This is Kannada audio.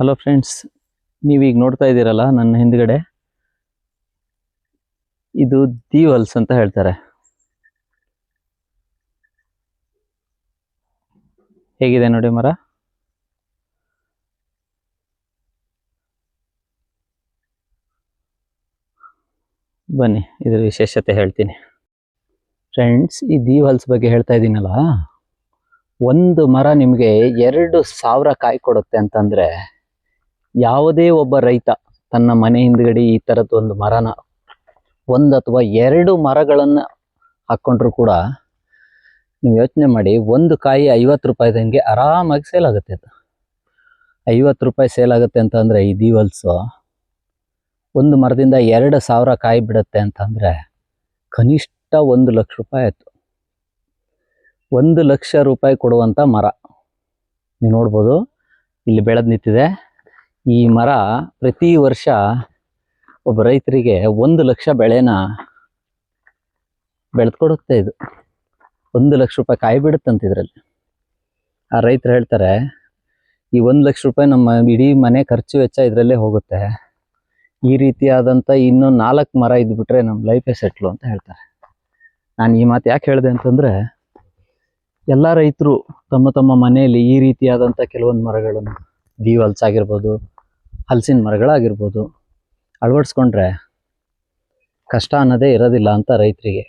ಹಲೋ ಫ್ರೆಂಡ್ಸ್, ನೀವೀಗ ನೋಡ್ತಾ ಇದ್ದೀರಲ್ಲ ನನ್ನ ಹಿಂದ್ಗಡೆ, ಇದು ದೀವಲ್ಸ್ ಅಂತ ಹೇಳ್ತಾರೆ. ಹೇಗಿದೆ ನೋಡಿ ಮರ. ಬನ್ನಿ ಇದ್ರ ವಿಶೇಷತೆ ಹೇಳ್ತೀನಿ. ಫ್ರೆಂಡ್ಸ್, ಈ ದೀವಲ್ಸ್ ಬಗ್ಗೆ ಹೇಳ್ತಾ ಇದ್ದೀನಲ್ಲ, ಒಂದು ಮರ ನಿಮಗೆ 2,000 ಕಾಯಿ ಕೊಡುತ್ತೆ ಅಂತಂದ್ರೆ, ಯಾವುದೇ ಒಬ್ಬ ರೈತ ತನ್ನ ಮನೆ ಹಿಂದ್ಗಡೆ ಈ ಥರದ್ದು ಒಂದು ಮರನ, ಒಂದು ಅಥವಾ 2 ಮರಗಳನ್ನ ಹಾಕ್ಕೊಂಡ್ರು ಕೂಡ ನೀವು ಯೋಚನೆ ಮಾಡಿ, ಒಂದು ಕಾಯಿ 50 ರೂಪಾಯಿದಂಗೆ ಆರಾಮಾಗಿ ಸೇಲ್ ಆಗುತ್ತೆ. ಅದು 50 ರೂಪಾಯಿ ಸೇಲ್ ಆಗುತ್ತೆ ಅಂತಂದ್ರೆ, ಈ ದೀವಲ್ಸು ಒಂದು ಮರದಿಂದ 2,000 ಕಾಯಿ ಬಿಡುತ್ತೆ ಅಂತಂದ್ರೆ ಕನಿಷ್ಠ 1 ಲಕ್ಷ ರೂಪಾಯಿ ಆಯ್ತು. 1 ಲಕ್ಷ ರೂಪಾಯಿ ಕೊಡುವಂತ ಮರ ನೀವು ನೋಡ್ಬೋದು, ಇಲ್ಲಿ ಬೆಳೆದ್ ನಿಂತಿದೆ. ಈ ಮರ ಪ್ರತಿ ವರ್ಷ ಒಬ್ಬ ರೈತರಿಗೆ 1 ಲಕ್ಷ ಬೆಳೆನ ಬೆಳೆದ್ಕೊಡುತ್ತೆ. ಇದು 1 ಲಕ್ಷ ರೂಪಾಯಿ ಕಾಯಿ ಬಿಡುತ್ತಂತ ಇದ್ರಲ್ಲಿ. ಆ ರೈತರು ಹೇಳ್ತಾರೆ, ಈ 1 ಲಕ್ಷ ರೂಪಾಯಿ ನಮ್ಮ ಇಡೀ ಮನೆ ಖರ್ಚು ವೆಚ್ಚ ಇದರಲ್ಲೇ ಹೋಗುತ್ತೆ. ಈ ರೀತಿಯಾದಂಥ ಇನ್ನೂ 4 ಮರ ಇದ್ಬಿಟ್ರೆ ನಮ್ಮ ಲೈಫೇ ಸೆಟ್ಲು ಅಂತ ಹೇಳ್ತಾರೆ. ನಾನು ಈ ಮಾತು ಯಾಕೆ ಹೇಳಿದೆ ಅಂತಂದ್ರೆ, ಎಲ್ಲ ರೈತರು ತಮ್ಮ ತಮ್ಮ ಮನೆಯಲ್ಲಿ ಈ ರೀತಿಯಾದಂಥ ಕೆಲವೊಂದು ಮರಗಳನ್ನು, ದೀವಲ್ಸ್ ಆಗಿರ್ಬೋದು, ಹಲಸಿನ ಮರಗಳಾಗಿರ್ಬೋದು, ಅಳವಡಿಸ್ಕೊಂಡ್ರೆ ಕಷ್ಟ ಅನ್ನೋದೇ ಇರೋದಿಲ್ಲ ಅಂತ ರೈತರಿಗೆ.